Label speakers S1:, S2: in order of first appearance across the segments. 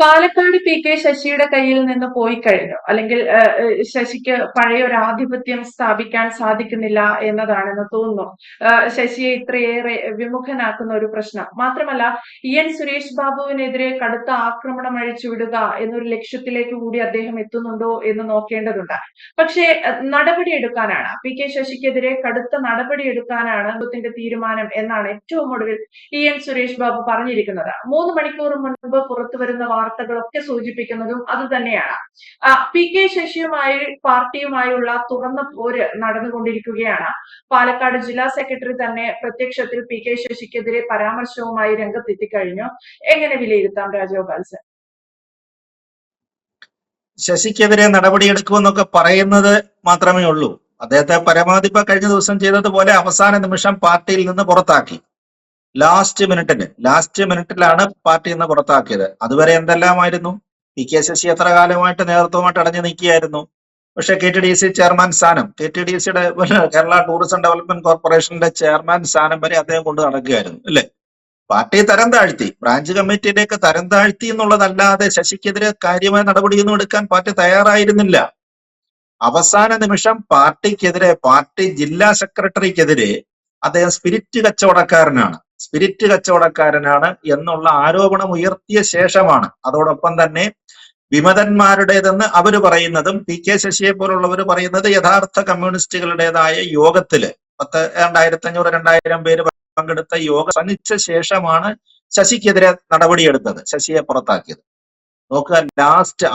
S1: Palakkad P K. ശശിയുടെ കയ്യിൽ നിന്ന് പോയി കഴിഞ്ഞു. അല്ലെങ്കിൽ ശശിക്ക് പഴയ ഒരു ആധിപത്യം സ്ഥാപിക്കാൻ സാധിക്കുന്നില്ല എന്നതാണെന്ന് തോന്നുന്നു. ശശിയെ ഇത്രയേറെ വിമുഖനാക്കുന്ന ഒരു പ്രശ്നം. മാത്രമല്ല, എൻ സുരേഷ് ബാബുവിനെതിരെ കടുത്ത ആക്രമണം അഴിച്ചുവിടുക എന്നൊരു ലക്ഷ്യത്തിലേക്ക് കൂടി അദ്ദേഹം എത്തുന്നുണ്ടോ എന്ന് നോക്കേണ്ടതുണ്ട്. പക്ഷേ നടപടിയെടുക്കാനാണ് പി.കെ. ശശിക്കെതിരെ കടുത്ത നടപടിയെടുക്കാനാണ് ത്തിന്റെ തീരുമാനം എന്നാണ് ഏറ്റവും ഒടുവിൽ എൻ സുരേഷ് ബാബു പറഞ്ഞിരിക്കുന്നത്. 3 മണിക്കൂർ മുൻപ് പുറത്തു വരുന്ന വാർത്തകളൊക്കെ സൂചിപ്പിക്കുന്നതും അത് തന്നെയാണ്. പി.കെ. ശശിയുമായി പാർട്ടിയുമായുള്ള തുറന്ന പോര് നടന്നുകൊണ്ടിരിക്കുകയാണ്. പാലക്കാട് ജില്ലാ സെക്രട്ടറി തന്നെ പ്രത്യക്ഷത്തിൽ പി.കെ. ശശിക്കെതിരെ പരാമർശവുമായി രംഗത്തെത്തിക്കഴിഞ്ഞു. എങ്ങനെ വിലയിരുത്താം രാജഗോപാൽ സർ?
S2: ശശിക്കെതിരെ നടപടിയെടുക്കുമെന്നൊക്കെ പറയുന്നത് മാത്രമേ ഉള്ളൂ. അദ്ദേഹത്തെ പരമാവധി ഇപ്പൊ കഴിഞ്ഞ ദിവസം ചെയ്തതുപോലെ അവസാന നിമിഷം പാർട്ടിയിൽ നിന്ന് പുറത്താക്കി. ലാസ്റ്റ് മിനിറ്റിലാണ് പാർട്ടിയിൽ നിന്ന് പുറത്താക്കിയത്. അതുവരെ എന്തെല്ലാമായിരുന്നു? പി.കെ. ശശി എത്ര കാലമായിട്ട് നേതൃത്വമായിട്ട് അടഞ്ഞു നിൽക്കുകയായിരുന്നു. പക്ഷെ KTDC ചെയർമാൻ സ്ഥാനം, KTDCയുടെ കേരള ടൂറിസം ഡെവലപ്മെന്റ് കോർപ്പറേഷന്റെ ചെയർമാൻ സ്ഥാനം വരെ അദ്ദേഹം കൊണ്ട് നടക്കുകയായിരുന്നു, അല്ലെ? പാർട്ടി തരം താഴ്ത്തി, ബ്രാഞ്ച് കമ്മിറ്റിയിലേക്ക് തരം താഴ്ത്തി എന്നുള്ളതല്ലാതെ ശശിക്കെതിരെ കാര്യമായ നടപടിയൊന്നും എടുക്കാൻ പാർട്ടി തയ്യാറായിരുന്നില്ല. അവസാന നിമിഷം പാർട്ടി ജില്ലാ സെക്രട്ടറിക്കെതിരെ അദ്ദേഹം സ്പിരിറ്റ് കച്ചവടക്കാരനാണ് എന്നുള്ള ആരോപണം ഉയർത്തിയ ശേഷമാണ്, അതോടൊപ്പം തന്നെ വിമതന്മാരുടേതെന്ന് അവര് പറയുന്നതും പി.കെ. ശശിയെ പോലുള്ളവർ പറയുന്നത് യഥാർത്ഥ കമ്മ്യൂണിസ്റ്റുകളുടേതായ യോഗത്തില് 1500-2000 പേര് പങ്കെടുത്ത യോഗം പ്രസംഗിച്ച ശേഷമാണ് ശശിക്കെതിരെ നടപടിയെടുത്തത്, ശശിയെ പുറത്താക്കിയത്. നോക്കുക,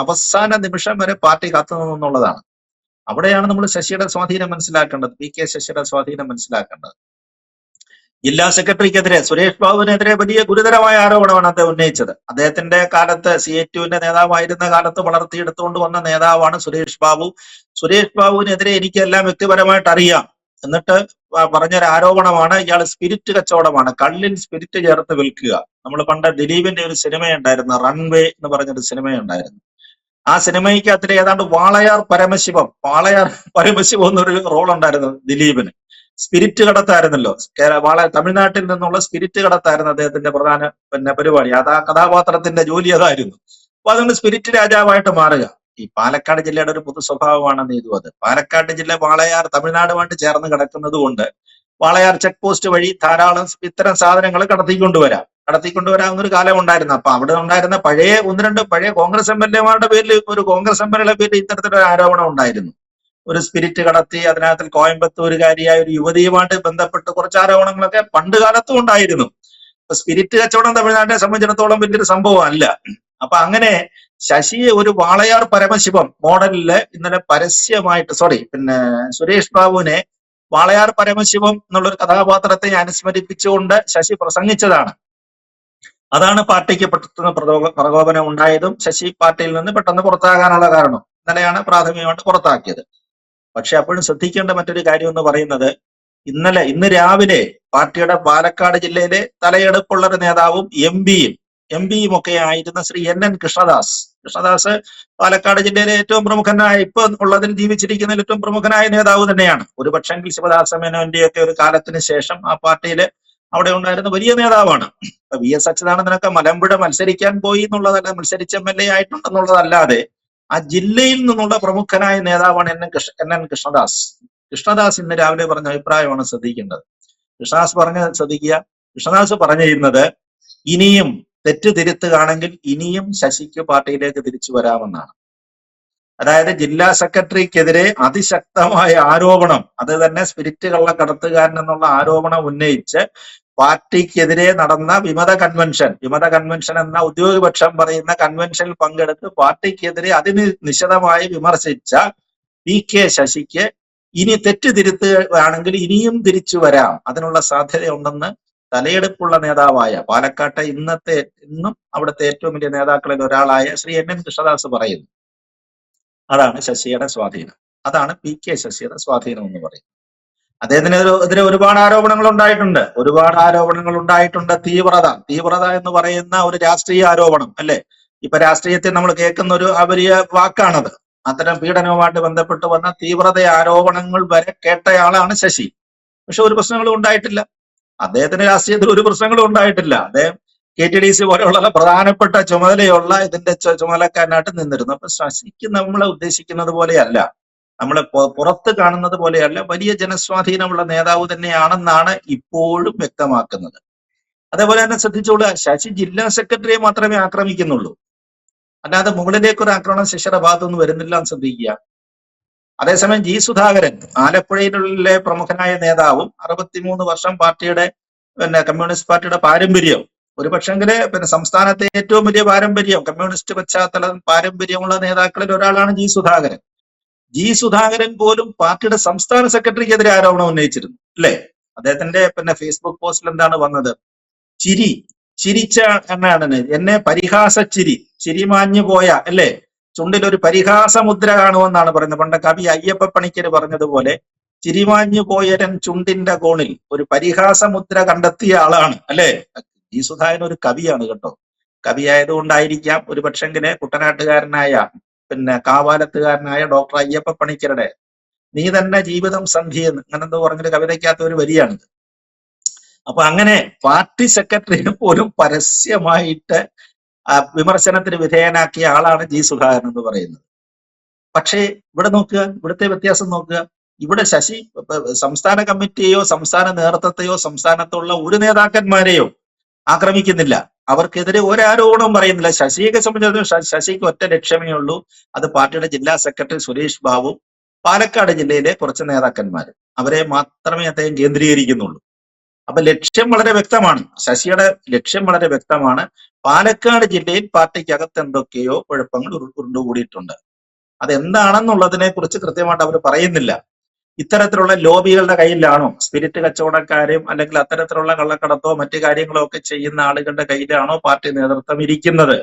S2: അവസാന നിമിഷം വരെ പാർട്ടി കാത്തുനിന്നു എന്നുള്ളതാണ്. അവിടെയാണ് നമ്മൾ ശശിയുടെ സ്വാധീനം മനസ്സിലാക്കേണ്ടത്, പി.കെ. ശശിയുടെ സ്വാധീനം മനസ്സിലാക്കേണ്ടത്. ജില്ലാ സെക്രട്ടറിക്കെതിരെ, സുരേഷ് ബാബുവിനെതിരെ വലിയ ഗുരുതരമായ ആരോപണമാണ് അദ്ദേഹം ഉന്നയിച്ചത്. അദ്ദേഹത്തിന്റെ കാലത്ത് CITUവിന്റെ നേതാവായിരുന്ന കാലത്ത് വളർത്തിയെടുത്തുകൊണ്ട് വന്ന നേതാവാണ് സുരേഷ് ബാബു. സുരേഷ് ബാബുവിനെതിരെ എനിക്കെല്ലാം വ്യക്തിപരമായിട്ട് അറിയാം. എന്നിട്ട് പറഞ്ഞൊരു ആരോപണമാണ് ഇയാൾ സ്പിരിറ്റ് കച്ചവടമാണ്, കള്ളിൽ സ്പിരിറ്റ് ചേർത്ത് വിൽക്കുക. നമ്മൾ പണ്ട് ദിലീപിന്റെ ഒരു സിനിമയുണ്ടായിരുന്നു, റൺവേ എന്ന് പറഞ്ഞൊരു സിനിമയുണ്ടായിരുന്നു. ആ സിനിമയ്ക്കകത്തിലെ ഏതാണ്ട് വാളയാർ പരമശിവം എന്നൊരു റോൾ ഉണ്ടായിരുന്നു ദിലീപിന്. സ്പിരിറ്റ് കടത്തായിരുന്നല്ലോ, തമിഴ്നാട്ടിൽ നിന്നുള്ള സ്പിരിറ്റ് കടത്തായിരുന്നു അദ്ദേഹത്തിന്റെ പ്രധാന പരിപാടി. അത് ആ കഥാപാത്രത്തിന്റെ ജോലി അതായിരുന്നു. അപ്പൊ അതുകൊണ്ട് സ്പിരിറ്റ് രാജാവായിട്ട് മാറുക ഈ പാലക്കാട് ജില്ലയുടെ ഒരു പൊതു സ്വഭാവമാണെന്ന് ഇതും. അത് പാലക്കാട് ജില്ല വാളയാർ തമിഴ്നാടുമായിട്ട് ചേർന്ന് കിടക്കുന്നത് കൊണ്ട് വാളയാർ ചെക്ക് പോസ്റ്റ് വഴി ധാരാളം ഇത്തരം സാധനങ്ങൾ കടത്തിക്കൊണ്ടുവരാവുന്ന ഒരു കാലം ഉണ്ടായിരുന്നു. അപ്പൊ അവിടെ ഉണ്ടായിരുന്ന ഒന്ന് രണ്ട് പഴയ കോൺഗ്രസ് MLA-മാരുടെ പേരിൽ, ഒരു കോൺഗ്രസ് MLA പേരിൽ ഇത്തരത്തിലൊരു ആരോപണം ഉണ്ടായിരുന്നു. ഒരു സ്പിരിറ്റ് കടത്തി, അതിനകത്ത് കോയമ്പത്തൂരുകാരിയായ ഒരു യുവതിയുമായിട്ട് ബന്ധപ്പെട്ട് കുറച്ച് ആരോപണങ്ങളൊക്കെ പണ്ട് കാലത്തും ഉണ്ടായിരുന്നു. അപ്പൊ സ്പിരിറ്റ് കച്ചവടം തമിഴ്നാട്ടിനെ സംബന്ധിച്ചിടത്തോളം വലിയൊരു സംഭവം അല്ല. അപ്പൊ അങ്ങനെ ശശിയെ ഒരു വാളയാർ പരമശിവം മോഡലില് ഇന്നലെ പരസ്യമായിട്ട് സുരേഷ് ബാബുവിനെ വാളയാർ പരമശിവം എന്നുള്ളൊരു കഥാപാത്രത്തെ അനുസ്മരിപ്പിച്ചുകൊണ്ട് ശശി പ്രസംഗിച്ചതാണ്. അതാണ് പാർട്ടിക്ക് പെട്ടെന്ന് പ്രകോപനം ഉണ്ടായതും ശശി പാർട്ടിയിൽ നിന്ന് പെട്ടെന്ന് പുറത്താകാനുള്ള കാരണം. ഇന്നലെയാണ് പ്രാഥമികമായിട്ട് പുറത്താക്കിയത്. പക്ഷെ അപ്പോഴും ശ്രദ്ധിക്കേണ്ട മറ്റൊരു കാര്യം എന്ന് പറയുന്നത്, ഇന്ന് രാവിലെ പാർട്ടിയുടെ പാലക്കാട് ജില്ലയിലെ തലയെടുപ്പുള്ള ഒരു നേതാവും എം പിയും ഒക്കെ ആയിരുന്ന ശ്രീ NN കൃഷ്ണദാസ് പാലക്കാട് ജില്ലയിലെ ഏറ്റവും പ്രമുഖനായ, ഇപ്പൊ ഉള്ളതിൽ ജീവിച്ചിരിക്കുന്നതിൽ ഏറ്റവും പ്രമുഖനായ നേതാവ് തന്നെയാണ്. ഒരു പക്ഷെങ്കിൽ ശിവദാസ മേനോന്റെയൊക്കെ ഒരു കാലത്തിന് ശേഷം ആ പാർട്ടിയില് അവിടെ ഉണ്ടായിരുന്ന വലിയ നേതാവാണ്. VS അച്യുതാനന്ദനൊക്കെ മലമ്പുഴ മത്സരിക്കാൻ പോയി എന്നുള്ളതല്ല, മത്സരിച്ച MLA ആയിട്ടുണ്ടെന്നുള്ളതല്ലാതെ ആ ജില്ലയിൽ നിന്നുള്ള പ്രമുഖനായ നേതാവാണ് NN കൃഷ്ണദാസ് ഇന്ന് രാവിലെ പറഞ്ഞ അഭിപ്രായമാണ് ശ്രദ്ധിക്കേണ്ടത്. കൃഷ്ണദാസ് പറഞ്ഞിരുന്നത്, ഇനിയും തെറ്റ് തിരുത്തുകയാണെങ്കിൽ ഇനിയും ശശിക്ക് പാർട്ടിയിലേക്ക് തിരിച്ചു വരാമെന്നാണ്. അതായത് ജില്ലാ സെക്രട്ടറിക്കെതിരെ അതിശക്തമായ ആരോപണം, അത് തന്നെ സ്പിരിറ്റ് കള്ളക്കടത്തുകാരൻ എന്നുള്ള ആരോപണം ഉന്നയിച്ച് പാർട്ടിക്കെതിരെ നടന്ന വിമത കൺവെൻഷൻ എന്ന ഉദ്യോഗപക്ഷം പറയുന്ന കൺവെൻഷനിൽ പങ്കെടുത്ത് പാർട്ടിക്കെതിരെ നിശിതമായി വിമർശിച്ച പി.കെ. ശശിക്ക് ഇനി തെറ്റ് തിരുത്തുകയാണെങ്കിൽ ഇനിയും തിരിച്ചു വരാം, അതിനുള്ള സാധ്യതയുണ്ടെന്ന് തലയെടുപ്പുള്ള നേതാവായ പാലക്കാട്ടെ ഇന്നും അവിടുത്തെ ഏറ്റവും വലിയ നേതാക്കളിൽ ഒരാളായ ശ്രീ NN കൃഷ്ണദാസ് പറയുന്നു. അതാണ് ശശിയുടെ സ്വാധീനം, അതാണ് പി.കെ. ശശിയുടെ സ്വാധീനം എന്ന് പറയുന്നത്. അദ്ദേഹത്തിനെതിരെ ഒരുപാട് ആരോപണങ്ങൾ ഉണ്ടായിട്ടുണ്ട്. തീവ്രത എന്ന് പറയുന്ന ഒരു രാഷ്ട്രീയ ആരോപണം, അല്ലെ? ഇപ്പൊ രാഷ്ട്രീയത്തിൽ നമ്മൾ കേൾക്കുന്ന ഒരു വലിയ വാക്കാണത്. അത്തരം പീഡനവുമായിട്ട് ബന്ധപ്പെട്ട് വന്ന തീവ്രത ആരോപണങ്ങൾ വരെ കേട്ടയാളാണ് ശശി. പക്ഷെ ഒരു പ്രശ്നങ്ങളും ഉണ്ടായിട്ടില്ല അദ്ദേഹത്തിന്, രാഷ്ട്രീയത്തിൽ ഒരു പ്രശ്നങ്ങളും ഉണ്ടായിട്ടില്ല. അദ്ദേഹം KTDC പോലെയുള്ള പ്രധാനപ്പെട്ട ചുമതലയുള്ള ഇതിന്റെ ചുമതലക്കാരനായിട്ട് നിന്നിരുന്നു. അപ്പൊ ശശിക്ക് നമ്മളെ ഉദ്ദേശിക്കുന്നത് പോലെയല്ല, നമ്മളെ പുറത്ത് കാണുന്നത് പോലെയല്ല, വലിയ ജനസ്വാധീനമുള്ള നേതാവ് തന്നെയാണെന്നാണ് ഇപ്പോഴും വ്യക്തമാക്കുന്നത്. അതേപോലെ തന്നെ ശ്രദ്ധിച്ചോളുക, ശശി ജില്ലാ സെക്രട്ടറിയെ മാത്രമേ ആക്രമിക്കുന്നുള്ളൂ, അല്ലാതെ മുകളിലേക്കൊരു ആക്രമണം ശശിയുടെ ഭാഗത്തുനിന്ന് വരുന്നില്ല എന്ന് ശ്രദ്ധിക്കുക. അതേസമയം ജി സുധാകരൻ ആലപ്പുഴയിലെ പ്രമുഖനായ നേതാവും 63 വർഷം പാർട്ടിയുടെ കമ്മ്യൂണിസ്റ്റ് പാർട്ടിയുടെ പാരമ്പര്യം, ഒരു പക്ഷെങ്കില് സംസ്ഥാനത്തെ ഏറ്റവും വലിയ പാരമ്പര്യം, കമ്മ്യൂണിസ്റ്റ് പശ്ചാത്തലം പാരമ്പര്യമുള്ള നേതാക്കളിൽ ഒരാളാണ് ജി സുധാകരൻ. ജി സുധാകരൻ പോലും പാർട്ടിയുടെ സംസ്ഥാന സെക്രട്ടറിക്കെതിരെ ആരോപണം ഉന്നയിച്ചിരുന്നു, അല്ലെ? അദ്ദേഹത്തിന്റെ ഫേസ്ബുക്ക് പോസ്റ്റിൽ എന്താണ് വന്നത്? ചിരിച്ച എന്നാണ് എന്നെ ചിരി മാഞ്ഞു പോയ, അല്ലെ, ചുണ്ടിൽ ഒരു പരിഹാസ മുദ്ര കാണുമെന്നാണ് പറയുന്നത്. പണ്ട് കവി അയ്യപ്പ പണിക്കര് പറഞ്ഞതുപോലെ, ചിരിമാഞ്ഞു പോയരൻ ചുണ്ടിന്റെ കോണിൽ ഒരു പരിഹാസ മുദ്ര കണ്ടെത്തിയ ആളാണ്, അല്ലെ? ജി സുധാകരൻ ഒരു കവിയാണ് കേട്ടോ. കവിയായതുകൊണ്ടായിരിക്കാം ഒരു പക്ഷെങ്കില് കുട്ടനാട്ടുകാരനായ കാവാലത്തുകാരനായ ഡോക്ടർ അയ്യപ്പ പണിക്കരുടെ നീ തന്നെ ജീവിതം സന്ധ്യയെന്ന് അങ്ങനെന്തോ പറഞ്ഞൊരു കവിതയ്ക്കകത്ത് ഒരു വരിയാണിത്. അപ്പൊ അങ്ങനെ പാർട്ടി സെക്രട്ടറിയെ പോലും പരസ്യമായിട്ട് വിമർശനത്തിന് വിധേയനാക്കിയ ആളാണ് ജി സുധാകരൻ എന്ന് പറയുന്നത്. പക്ഷേ ഇവിടെ നോക്കുക, ഇവിടുത്തെ വ്യത്യാസം നോക്കുക. ഇവിടെ ശശി സംസ്ഥാന കമ്മിറ്റിയെയോ സംസ്ഥാന നേതൃത്വത്തെയോ സംസ്ഥാനത്തുള്ള ഒരു നേതാക്കന്മാരെയോ ആക്രമിക്കുന്നില്ല, അവർക്കെതിരെ ഒരാരോപണവും പറയുന്നില്ല. ശശിയെ സംബന്ധിച്ചിടത്തോളം ശശിക്ക് ഒറ്റ ലക്ഷ്യമേ ഉള്ളൂ, അത് പാർട്ടിയുടെ ജില്ലാ സെക്രട്ടറി സുരേഷ് ബാബു, പാലക്കാട് ജില്ലയിലെ കുറച്ച് നേതാക്കന്മാർ, അവരെ മാത്രമേ അദ്ദേഹം കേന്ദ്രീകരിക്കുന്നുള്ളൂ. അപ്പൊ ലക്ഷ്യം വളരെ വ്യക്തമാണ്, ശശിയുടെ ലക്ഷ്യം വളരെ വ്യക്തമാണ്. പാലക്കാട് ജില്ലയിൽ പാർട്ടിക്കകത്ത് എന്തൊക്കെയോ കുഴപ്പങ്ങൾ ഉരുണ്ടുകൂടിയിട്ടുണ്ട്. അതെന്താണെന്നുള്ളതിനെ കുറിച്ച് കൃത്യമായിട്ട് അവർ പറയുന്നില്ല. ഇത്തരത്തിലുള്ള ലോബികളുടെ കയ്യിലാണോ, സ്പിരിറ്റ് കച്ചവടക്കാരെയും അല്ലെങ്കിൽ അത്തരത്തിലുള്ള കള്ളക്കടത്തോ മറ്റു കാര്യങ്ങളോ ഒക്കെ ചെയ്യുന്ന ആളുകളുടെ കയ്യിലാണോ പാർട്ടി നേതൃത്വം ഇരിക്കുന്നത്?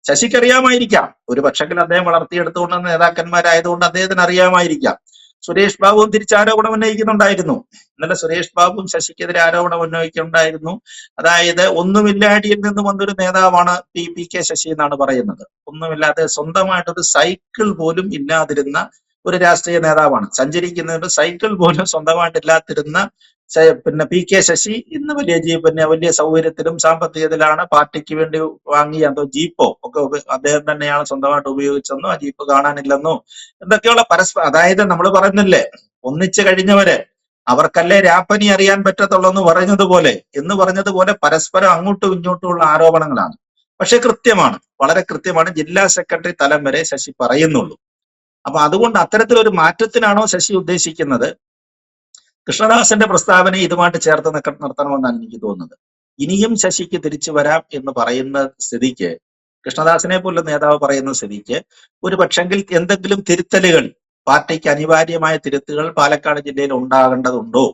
S2: ശശിക്കറിയാമായിരിക്കാം, ഒരു പക്ഷെങ്കിൽ അദ്ദേഹം വളർത്തിയെടുത്തുകൊണ്ട് നേതാക്കന്മാരായതുകൊണ്ട് അദ്ദേഹത്തിന് അറിയാമായിരിക്കാം. സുരേഷ് ബാബുവും തിരിച്ചാരോപണം ഉന്നയിക്കുന്നുണ്ടായിരുന്നു. ഇന്നലെ സുരേഷ് ബാബുവും ശശിക്കെതിരെ ആരോപണം ഉന്നയിക്കുന്നുണ്ടായിരുന്നു. അതായത് ഒന്നുമില്ലാടിയിൽ നിന്ന് വന്നൊരു നേതാവാണ് പി കെ ശശി എന്നാണ് പറയുന്നത്. ഒന്നുമില്ലാതെ സ്വന്തമായിട്ടൊരു സൈക്കിൾ പോലും ഇല്ലാതിരുന്ന ഒരു രാഷ്ട്രീയ നേതാവാണ്. സഞ്ചരിക്കുന്നതിന് സൈക്കിൾ പോലും സ്വന്തമായിട്ടില്ലാതിരുന്ന പി കെ ശശി ഇന്ന് വലിയ സൗകര്യത്തിലും സാമ്പത്തികത്തിലാണ്. പാർട്ടിക്ക് വേണ്ടി വാങ്ങിയ എന്തോ ജീപ്പോ ഒക്കെ അദ്ദേഹം തന്നെയാണ് സ്വന്തമായിട്ട് ഉപയോഗിച്ചെന്നോ, ആ ജീപ്പ് കാണാനില്ലെന്നോ എന്തൊക്കെയുള്ള അതായത് നമ്മൾ പറയുന്നില്ലേ, ഒന്നിച്ചു കഴിഞ്ഞവര് അവർക്കല്ലേ രാപ്പനി അറിയാൻ പറ്റത്തുള്ളൂ എന്ന് പറഞ്ഞതുപോലെ പരസ്പരം അങ്ങോട്ടും ഇങ്ങോട്ടുമുള്ള ആരോപണങ്ങളാണ്. പക്ഷെ കൃത്യമാണ്, വളരെ കൃത്യമാണ്, ജില്ലാ സെക്രട്ടറി തലം വരെ ശശി പറയുന്നുള്ളൂ. അപ്പൊ അതുകൊണ്ട് അത്തരത്തിലൊരു മാറ്റത്തിനാണോ ശശി ഉദ്ദേശിക്കുന്നത്? കൃഷ്ണദാസന്റെ പ്രസ്താവന ഇതുമായിട്ട് ചേർത്ത് നിർത്തണമെന്നാണ് എനിക്ക് തോന്നുന്നത്. ഇനിയും ശശിക്ക് തിരിച്ചു വരാം എന്ന് പറയുന്ന സ്ഥിതിക്ക്, കൃഷ്ണദാസിനെ പോലുള്ള നേതാവ് പറയുന്ന സ്ഥിതിക്ക്, ഒരു പക്ഷെങ്കിൽ എന്തെങ്കിലും തിരുത്തലുകൾ, പാർട്ടിക്ക് അനിവാര്യമായ തിരുത്തുകൾ പാലക്കാട് ജില്ലയിൽ ഉണ്ടാകേണ്ടതുണ്ടോ,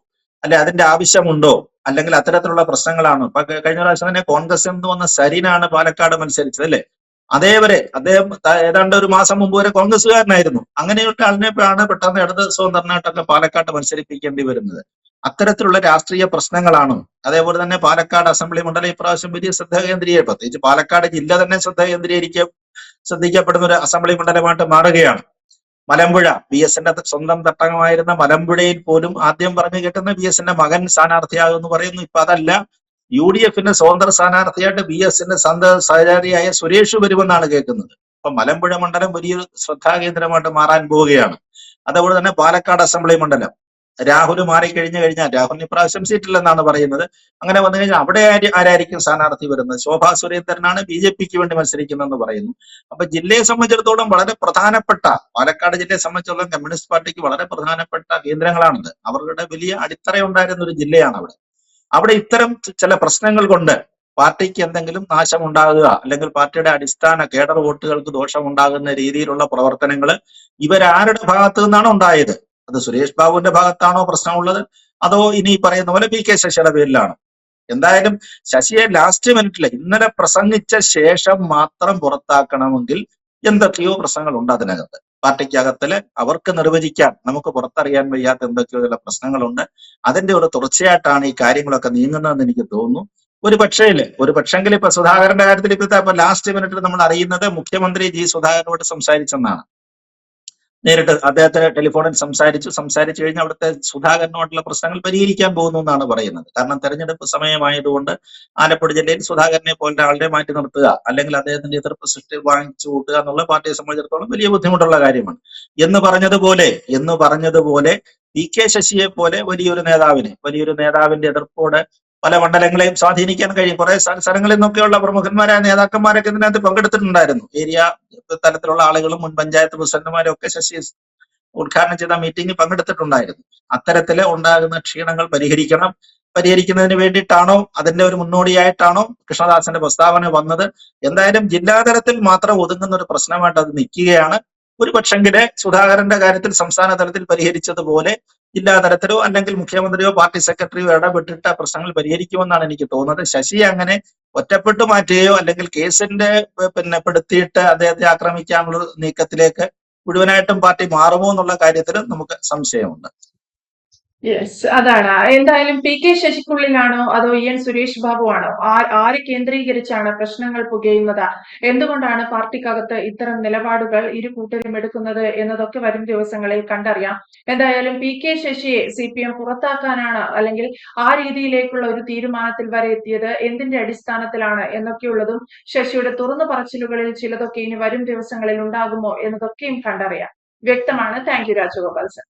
S2: അല്ലെ അതിന്റെ ആവശ്യമുണ്ടോ, അല്ലെങ്കിൽ അത്തരത്തിലുള്ള പ്രശ്നങ്ങളാണോ? ഇപ്പൊ കഴിഞ്ഞ പ്രാവശ്യം തന്നെ കോൺഗ്രസിൽ നിന്ന് വന്ന സരീനാണ് പാലക്കാട് മത്സരിച്ചത്, അല്ലെ? അതേവരെ അദ്ദേഹം ഏതാണ്ട് ഒരു മാസം മുമ്പ് വരെ കോൺഗ്രസ്സുകാരനായിരുന്നു. അങ്ങനെയുള്ള ആളിനെയാണ് പെട്ടെന്ന് ഇടത് സ്വതന്ത്രനായിട്ടൊക്കെ പാലക്കാട് മത്സരിപ്പിക്കേണ്ടി വരുന്നത്. അത്തരത്തിലുള്ള രാഷ്ട്രീയ പ്രശ്നങ്ങളാണോ? അതേപോലെ തന്നെ പാലക്കാട് അസംബ്ലി മണ്ഡലം ഇപ്രാവശ്യം വലിയ ശ്രദ്ധ പ്രത്യേകിച്ച് പാലക്കാട് ജില്ല തന്നെ ശ്രദ്ധിക്കപ്പെടുന്ന ഒരു അസംബ്ലി മണ്ഡലമായിട്ട് മാറുകയാണ്. മലമ്പുഴ, വി എസിന്റെ സ്വന്തം തട്ടകമായിരുന്ന മലമ്പുഴയിൽ പോലും ആദ്യം പറഞ്ഞു കേട്ടുന്ന വി എസിന്റെ മകൻ സ്ഥാനാർത്ഥിയാകുമെന്ന് പറയുന്നു. ഇപ്പൊ അതല്ല, UDF സ്വതന്ത്ര സ്ഥാനാർത്ഥിയായിട്ട് വി എസിന്റെ സഹചാരിയായ സുരേഷ് വരുമെന്നാണ് കേൾക്കുന്നത്. അപ്പൊ മലമ്പുഴ മണ്ഡലം വലിയൊരു ശ്രദ്ധാകേന്ദ്രമായിട്ട് മാറാൻ പോവുകയാണ്. അതുപോലെ തന്നെ പാലക്കാട് അസംബ്ലി മണ്ഡലം, രാഹുൽ മാറിക്കഴിഞ്ഞു കഴിഞ്ഞാൽ, രാഹുലിന് ഇപ്രാവശ്യം സീറ്റില്ലെന്നാണ് പറയുന്നത്. അങ്ങനെ വന്നു കഴിഞ്ഞാൽ അവിടെ ആരായിരിക്കും സ്ഥാനാർത്ഥി വരുന്നത്? ശോഭാ സുരേന്ദ്രനാണ് BJPക്ക് വേണ്ടി മത്സരിക്കുന്നതെന്ന് പറയുന്നു. അപ്പൊ ജില്ലയെ സംബന്ധിച്ചിടത്തോളം വളരെ പ്രധാനപ്പെട്ട, പാലക്കാട് ജില്ലയെ സംബന്ധിച്ചിടത്തോളം കമ്മ്യൂണിസ്റ്റ് പാർട്ടിക്ക് വളരെ പ്രധാനപ്പെട്ട കേന്ദ്രങ്ങളാണിത്. അവരുടെ വലിയ അടിത്തറ ഉണ്ടായിരുന്ന ഒരു ജില്ലയാണ് അവിടെ ഇത്തരം ചില പ്രശ്നങ്ങൾ കൊണ്ട് പാർട്ടിക്ക് എന്തെങ്കിലും നാശം ഉണ്ടാകുക, അല്ലെങ്കിൽ പാർട്ടിയുടെ അടിസ്ഥാന കേഡർ വോട്ടുകൾക്ക് ദോഷമുണ്ടാകുന്ന രീതിയിലുള്ള പ്രവർത്തനങ്ങൾ ഇവരാരുടെ ഭാഗത്തു നിന്നാണ് ഉണ്ടായത്? അത് സുരേഷ് ബാബുവിന്റെ ഭാഗത്താണോ പ്രശ്നമുള്ളത്, അതോ ഇനി പറയുന്ന പോലെ PK ശശിയുടെ പേരിലാണോ? എന്തായാലും ശശിയെ ലാസ്റ്റ് മിനിറ്റില് ഇന്നലെ പ്രസംഗിച്ച ശേഷം മാത്രം പുറത്താക്കണമെങ്കിൽ എന്തൊക്കെയോ പ്രശ്നങ്ങളുണ്ട് അതിനകത്ത്. പാർട്ടിക്കകത്തില് അവർക്ക് നിർവചിക്കാൻ, നമുക്ക് പുറത്തറിയാൻ വയ്യാത്ത എന്തൊക്കെയോ ചില പ്രശ്നങ്ങളുണ്ട്. അതിന്റെ ഒരു തുടർച്ചയായിട്ടാണ് ഈ കാര്യങ്ങളൊക്കെ നീങ്ങുന്നതെന്ന് എനിക്ക് തോന്നുന്നു. ഒരു പക്ഷെങ്കിൽ ഇപ്പൊ സുധാകരന്റെ കാര്യത്തിൽ ഇപ്പൊ ലാസ്റ്റ് മിനിറ്റിൽ നമ്മൾ അറിയുന്നത് മുഖ്യമന്ത്രി ജി സുധാകരനോട് സംസാരിച്ചെന്നാണ്. നേരിട്ട് അദ്ദേഹത്തിന് ടെലിഫോണിൽ സംസാരിച്ചു കഴിഞ്ഞാൽ അവിടുത്തെ സുധാകരനുമായിട്ടുള്ള പ്രശ്നങ്ങൾ പരിഹരിക്കാൻ പോകുന്നു എന്നാണ് പറയുന്നത്. കാരണം തെരഞ്ഞെടുപ്പ് സമയമായതുകൊണ്ട് ആലപ്പുഴ ജില്ലയിൽ സുധാകരനെ പോലുള്ള ആളുടെ മാറ്റി നിർത്തുക, അല്ലെങ്കിൽ അദ്ദേഹത്തിന്റെ എതിർപ്പ് സൃഷ്ടി വാങ്ങിച്ചു കൂട്ടുക എന്നുള്ള പാർട്ടിയെ സംബന്ധിച്ചിടത്തോളം വലിയ ബുദ്ധിമുട്ടുള്ള കാര്യമാണ്. എന്ന് പറഞ്ഞതുപോലെ പി കെ ശശിയെ പോലെ വലിയൊരു നേതാവിന്റെ എതിർപ്പോടെ പല മണ്ഡലങ്ങളെയും സ്വാധീനിക്കാൻ കഴിയും. കുറെ സ്ഥലങ്ങളിൽ നിന്നൊക്കെയുള്ള പ്രമുഖന്മാരായ നേതാക്കന്മാരൊക്കെ ഇതിനകത്ത് പങ്കെടുത്തിട്ടുണ്ടായിരുന്നു. ഏരിയ തലത്തിലുള്ള ആളുകളും മുൻ പഞ്ചായത്ത് പ്രസിഡന്റുമാരും ഒക്കെ ശശി ഉദ്ഘാടനം ചെയ്ത മീറ്റിംഗിൽ പങ്കെടുത്തിട്ടുണ്ടായിരുന്നു. അത്തരത്തില് ഉണ്ടാകുന്ന ക്ഷീണങ്ങൾ പരിഹരിക്കുന്നതിന് വേണ്ടിയിട്ടാണോ, അതിന്റെ ഒരു മുന്നോടിയായിട്ടാണോ കൃഷ്ണദാസന്റെ പ്രസ്താവന വന്നത്? എന്തായാലും ജില്ലാതലത്തിൽ മാത്രം ഒതുങ്ങുന്ന ഒരു പ്രശ്നമായിട്ട് അത് നിൽക്കുകയാണ്. ഒരു പക്ഷെങ്കില് സുധാകരന്റെ കാര്യത്തിൽ സംസ്ഥാന തലത്തിൽ പരിഹരിച്ചതുപോലെ ജില്ലാ തലത്തിലോ അല്ലെങ്കിൽ മുഖ്യമന്ത്രിയോ പാർട്ടി സെക്രട്ടറിയോ ഇടപെട്ടിട്ട് പ്രശ്നങ്ങൾ പരിഹരിക്കുമെന്നാണ് എനിക്ക് തോന്നുന്നത്. ശശി അങ്ങനെ ഒറ്റപ്പെട്ടു മാറ്റുകയോ അല്ലെങ്കിൽ കേസിന്റെ പെടുത്തിയിട്ട് അദ്ദേഹത്തെ ആക്രമിക്കാനുള്ള നീക്കത്തിലേക്ക് മുഴുവനായിട്ടും പാർട്ടി മാറുമോ എന്നുള്ള കാര്യത്തിൽ നമുക്ക് സംശയമുണ്ട്.
S1: യെസ്, അതാണ്. എന്തായാലും പി കെ ശശിക്കുള്ളിലാണോ അതോ എൻ സുരേഷ് ബാബു ആണോ, ആരെ കേന്ദ്രീകരിച്ചാണ് പ്രശ്നങ്ങൾ പുകയുന്നത്, എന്തുകൊണ്ടാണ് പാർട്ടിക്കകത്ത് ഇത്തരം നിലപാടുകൾ ഇരു കൂട്ടരും എടുക്കുന്നത് എന്നതൊക്കെ വരും ദിവസങ്ങളിൽ കണ്ടറിയാം. എന്തായാലും പി കെ ശശിയെ CPM പുറത്താക്കാനാണ് അല്ലെങ്കിൽ ആ രീതിയിലേക്കുള്ള ഒരു തീരുമാനത്തിൽ വരെ എത്തിയത് എന്തിന്റെ അടിസ്ഥാനത്തിലാണ് എന്നൊക്കെയുള്ളതും ശശിയുടെ തുറന്നു പറച്ചിലുകളിൽ ചിലതൊക്കെ ഇനി വരും ദിവസങ്ങളിൽ ഉണ്ടാകുമോ എന്നതൊക്കെയും കണ്ടറിയാം. വ്യക്തമാണ്. Thank you Rajagopal sir.